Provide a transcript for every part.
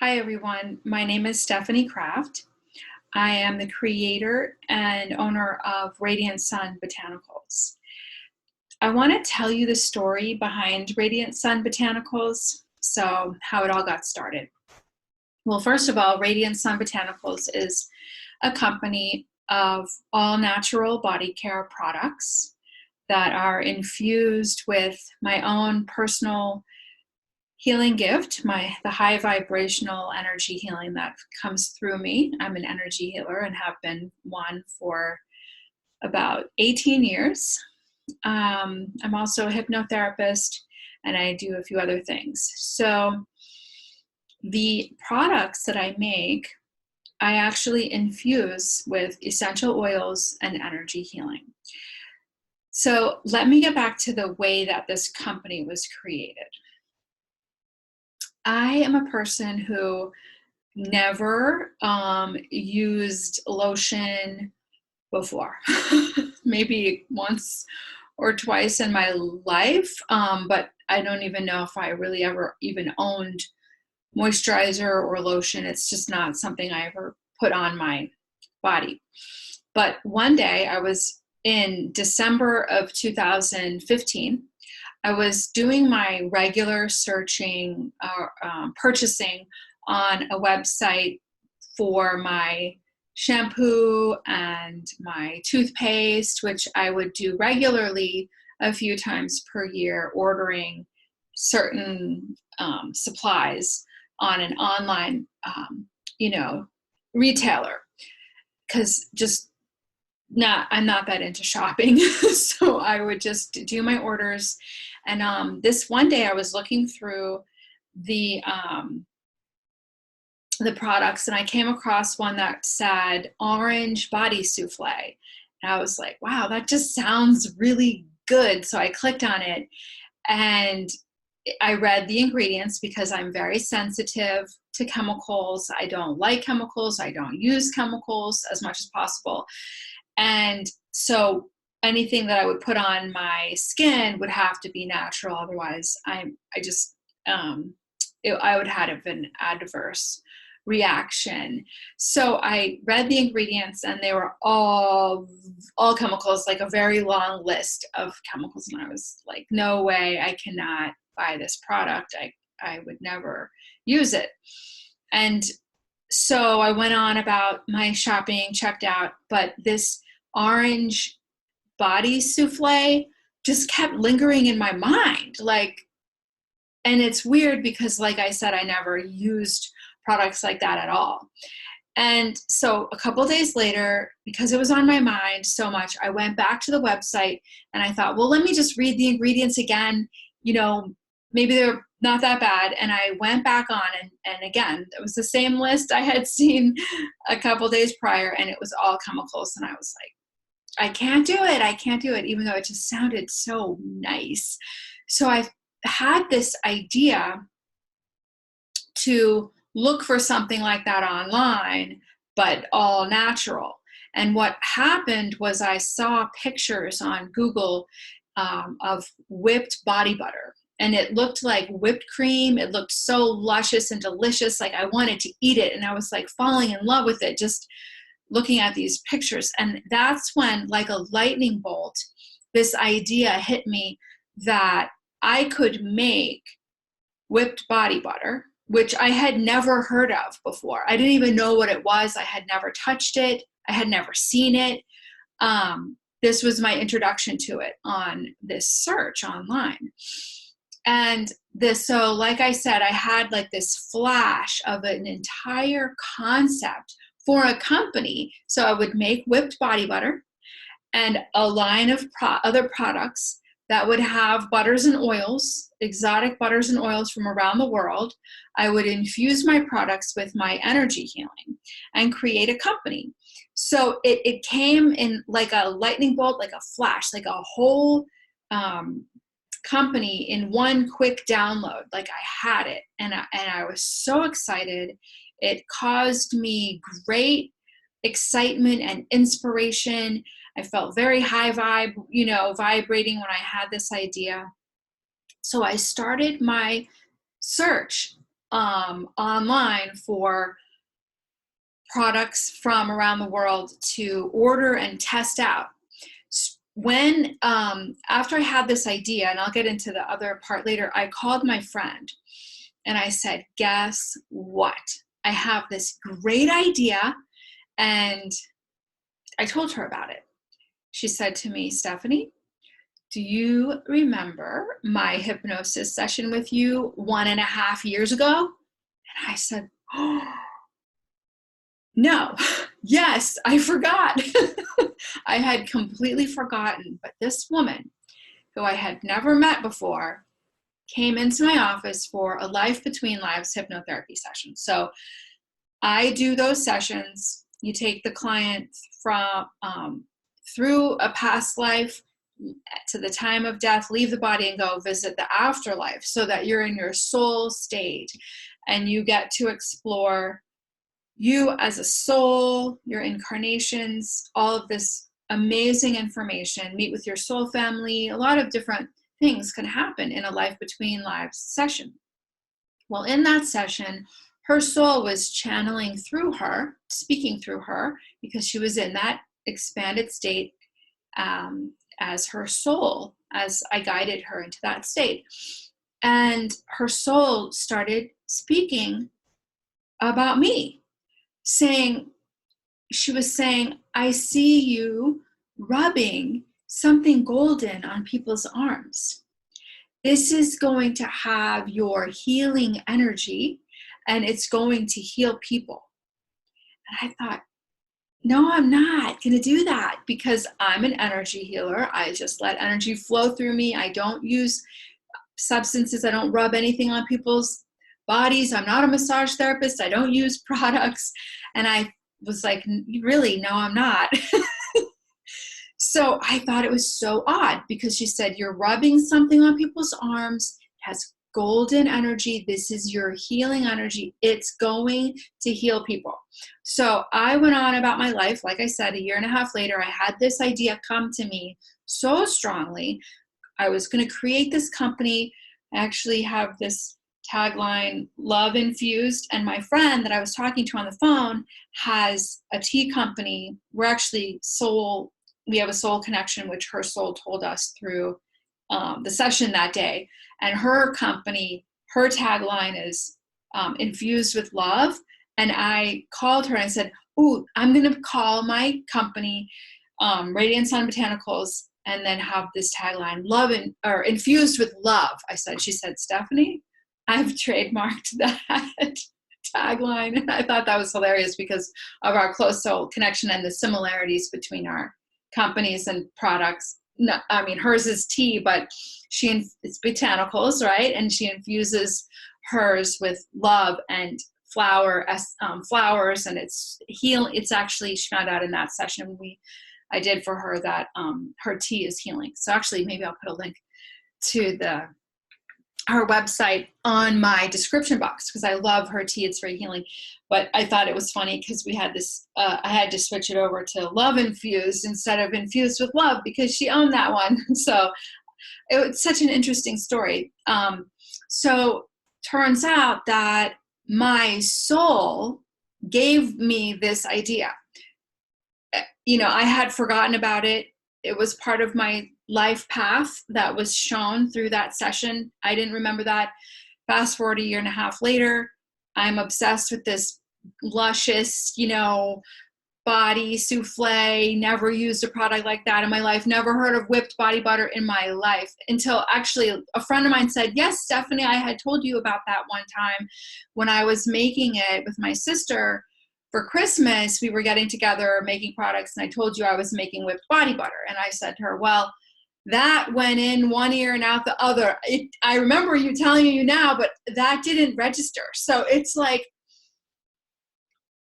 Hi, everyone. My name is Stephanie Kraft. I am the creator and owner of Radiant Sun Botanicals. I want to tell you the story behind Radiant Sun Botanicals, so how it all got started. Well, first of all, Radiant Sun Botanicals is a company of all natural body care products that are infused with my own personal healing gift, the high vibrational energy healing that comes through me. I'm an energy healer and have been one for about 18 years. I'm also a hypnotherapist and I do a few other things. So the products that I make, I actually infuse with essential oils and energy healing. So let me get back to the way that this company was created. I am a person who never used lotion before. Maybe once or twice in my life, but I don't even know if I really ever even owned moisturizer or lotion. It's just not something I ever put on my body. But one day, I was in December of 2015, I was doing my regular searching, purchasing on a website for my shampoo and my toothpaste, which I would do regularly a few times per year, ordering certain supplies on an online, retailer. Because I'm not that into shopping. So I would just do my orders. And this one day I was looking through the products and I came across one that said orange body souffle. And I was like, wow, that just sounds really good. So I clicked on it and I read the ingredients because I'm very sensitive to chemicals. I don't like chemicals. I don't use chemicals as much as possible. And so anything that I would put on my skin would have to be natural. Otherwise, I would have an adverse reaction. So I read the ingredients and they were all chemicals, like a very long list of chemicals. And I was like, no way, I cannot buy this product. I would never use it. And so I went on about my shopping, checked out, but this orange body souffle just kept lingering in my mind. And it's weird because, like I said, I never used products like that at all. And so a couple days later, because it was on my mind so much, I went back to the website and I thought, well, let me just read the ingredients again. Maybe they're not that bad. And I went back on and again, it was the same list I had seen a couple days prior, and it was all chemicals. And I was like, I can't do it. I can't do it, even though it just sounded so nice. So I had this idea to look for something like that online, but all natural. And what happened was I saw pictures on Google of whipped body butter. And it looked like whipped cream. It looked so luscious and delicious. Like I wanted to eat it. And I was like falling in love with it, just looking at these pictures. And that's when, like a lightning bolt, this idea hit me that I could make whipped body butter, which I had never heard of before. I didn't even know what it was. I had never touched it. I had never seen it. This was my introduction to it on this search online. And so like I said, I had like this flash of an entire concept for a company. So I would make whipped body butter and a line of other products that would have butters and oils, exotic butters and oils from around the world. I would infuse my products with my energy healing and create a company. So it came in like a lightning bolt, like a flash, like a whole company in one quick download. Like I had it, and I was so excited. It caused me great excitement and inspiration. I felt very high vibrating when I had this idea. So I started my search online for products from around the world to order and test out. When after I had this idea, and I'll get into the other part later, I called my friend and I said, guess what? I have this great idea. And I told her about it. She said to me, Stephanie, do you remember my hypnosis session with you 1.5 years ago? And I said, oh, no, yes, I forgot. I had completely forgotten. But this woman, who I had never met before, came into my office for a Life Between Lives hypnotherapy session. So I do those sessions. You take the client from through a past life to the time of death, leave the body and go visit the afterlife, so that you're in your soul state and you get to explore you as a soul, your incarnations, all of this amazing information, meet with your soul family. A lot of different things can happen in a Life Between Lives session. Well, in that session, her soul was channeling through her, speaking through her, because she was in that expanded state as her soul, as I guided her into that state. And her soul started speaking about me, she was saying, I see you rubbing something golden on people's arms. This is going to have your healing energy, and it's going to heal people. And I thought, no, I'm not going to do that, because I'm an energy healer. I just let energy flow through me. I don't use substances. I don't rub anything on people's bodies. I'm not a massage therapist. I don't use products. And I was like, really? No, I'm not. So I thought it was so odd, because she said, you're rubbing something on people's arms. It has golden energy. This is your healing energy. It's going to heal people. So I went on about my life. Like I said, 1.5 years later, I had this idea come to me so strongly. I was going to create this company. I actually have this tagline, love infused. And my friend that I was talking to on the phone has a tea company. We're actually we have a soul connection, which her soul told us through the session that day. And her company, her tagline is infused with love. And I called her and I said, oh, I'm going to call my company Radiant Sun Botanicals, and then have this tagline, or infused with love. She said, Stephanie, I've trademarked that tagline. And I thought that was hilarious because of our close soul connection and the similarities between our companies and products. No, I mean, hers is tea, but it's botanicals, right? And she infuses hers with love and flowers, and it's healing. It's actually, she found out in that session I did for her that her tea is healing. So actually, maybe I'll put a link to her website on my description box, because I love her tea. It's very healing. But I thought it was funny because we had this, I had to switch it over to love infused instead of infused with love, because she owned that one. So it's such an interesting story. So turns out that my soul gave me this idea. I had forgotten about it. It was part of my life path that was shown through that session. I didn't remember that. Fast forward 1.5 years later, I'm obsessed with this luscious, body souffle. Never used a product like that in my life. Never heard of whipped body butter in my life, until actually a friend of mine said, yes, Stephanie, I had told you about that one time when I was making it with my sister for Christmas. We were getting together making products, and I told you I was making whipped body butter. And I said to her, well, that went in one ear and out the other. I remember you telling you now, but that didn't register. So it's like,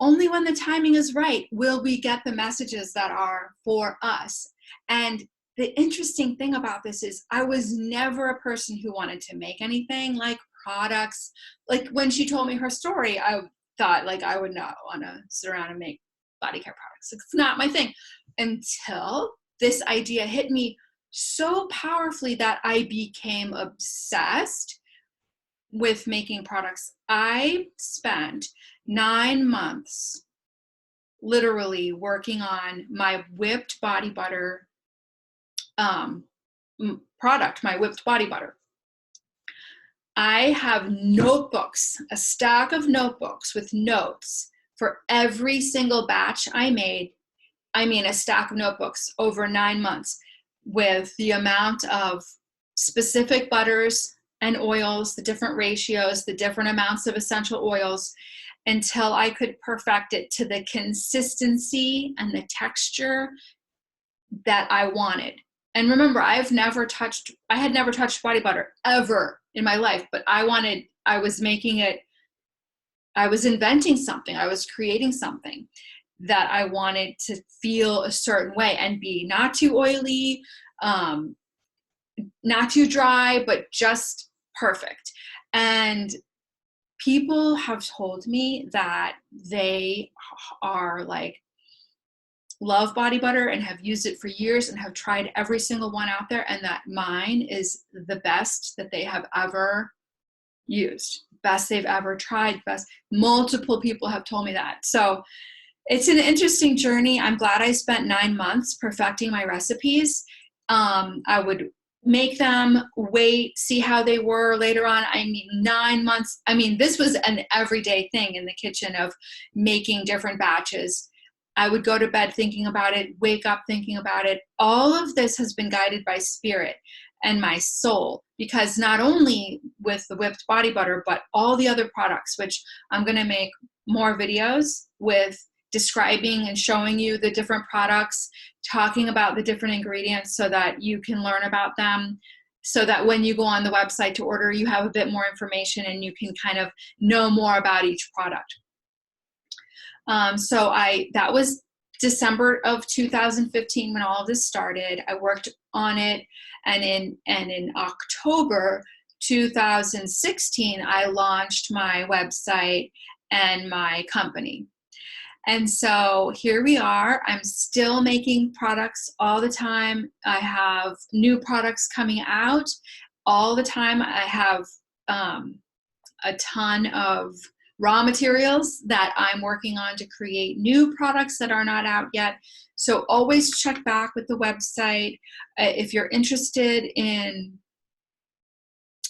only when the timing is right will we get the messages that are for us. And the interesting thing about this is I was never a person who wanted to make anything like products. Like when she told me her story, I thought like I would not want to sit around and make body care products. It's not my thing, until this idea hit me so powerfully that I became obsessed with making products. I spent 9 months literally working on my whipped body butter product, my whipped body butter. I have notebooks, a stack of notebooks with notes for every single batch I made. I mean, a stack of notebooks over 9 months with the amount of specific butters and oils, the different ratios, the different amounts of essential oils, until I could perfect it to the consistency and the texture that I wanted. And remember, I had never touched body butter ever in my life, but I was making it, I was inventing something, I was creating something that I wanted to feel a certain way and be not too oily, not too dry, but just perfect. And people have told me that they are like, love body butter and have used it for years and have tried every single one out there, and that mine is the best that they have ever used, best they've ever tried, best. Multiple people have told me that. So it's an interesting journey. I'm glad I spent 9 months perfecting my recipes. I would make them, wait, see how they were later on. I mean, 9 months. I mean, this was an everyday thing in the kitchen of making different batches. I would go to bed thinking about it, wake up thinking about it. All of this has been guided by spirit and my soul, because not only with the whipped body butter, but all the other products, which I'm going to make more videos with describing and showing you the different products, talking about the different ingredients so that you can learn about them, so that when you go on the website to order, you have a bit more information and you can kind of know more about each product. That was December of 2015 when all of this started. I worked on it, and in October 2016, I launched my website and my company. And so here we are. I'm still making products all the time. I have new products coming out all the time. I have a ton of raw materials that I'm working on to create new products that are not out yet. So always check back with the website. If you're interested in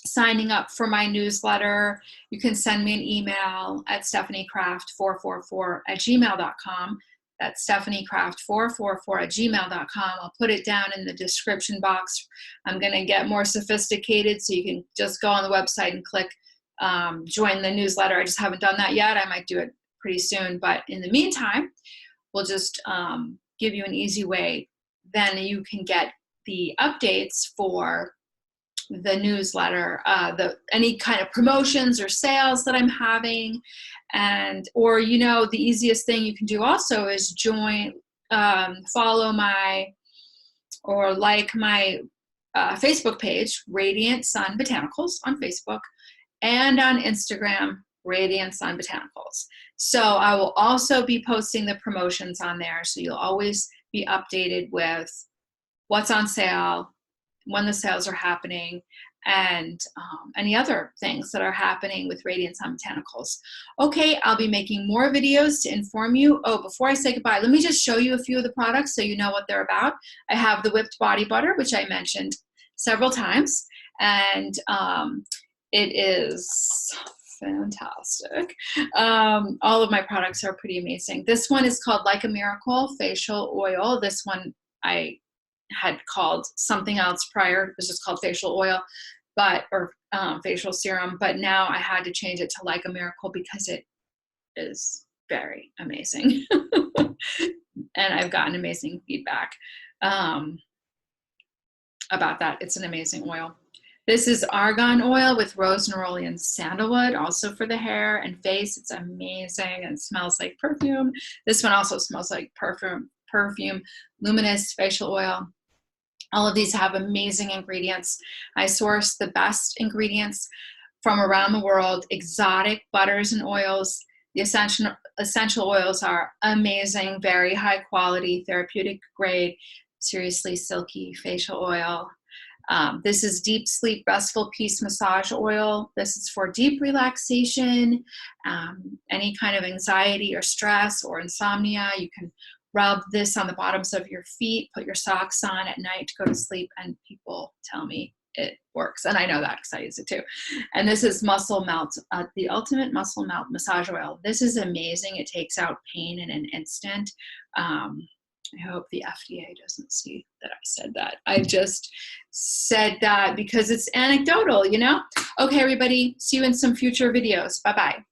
signing up for my newsletter, you can send me an email at stephaniecraft444@gmail.com. That's stephaniecraft444@gmail.com. I'll put it down in the description box. I'm going to get more sophisticated, so you can just go on the website and click join the newsletter. I just haven't done that yet. I might do it pretty soon, but in the meantime, we'll just give you an easy way. Then you can get the updates for the newsletter, any kind of promotions or sales that I'm having, or the easiest thing you can do also is join, follow my, or like my Facebook page, Radiant Sun Botanicals on Facebook, and on Instagram, Radiant Sun Botanicals. So I will also be posting the promotions on there, so you'll always be updated with what's on sale, when the sales are happening, and any other things that are happening with Radiant Sun Botanicals. Okay, I'll be making more videos to inform you. Oh, before I say goodbye, let me just show you a few of the products so you know what they're about. I have the whipped body butter, which I mentioned several times, and it is fantastic. All of my products are pretty amazing. This one is called Like a Miracle Facial Oil. This one I had called something else prior. It was just called facial oil, or facial serum. But now I had to change it to Like a Miracle because it is very amazing. And I've gotten amazing feedback about that. It's an amazing oil. This is argan oil with rose, neroli, and sandalwood, also for the hair and face. It's amazing and smells like perfume. This one also smells like perfume. Luminous facial oil. All of these have amazing ingredients. I source the best ingredients from around the world, exotic butters and oils. The essential oils are amazing, very high quality, therapeutic grade, seriously silky facial oil. This is Deep Sleep Restful Peace Massage Oil. This is for deep relaxation, any kind of anxiety or stress or insomnia. You can rub this on the bottoms of your feet, put your socks on at night to go to sleep, and people tell me it works. And I know that because I use it too. And this is Muscle Melt, the Ultimate Muscle Melt Massage Oil. This is amazing. It takes out pain in an instant. I hope the FDA doesn't see that I said that. I just said that because it's anecdotal, you know? Okay, everybody, see you in some future videos. Bye-bye.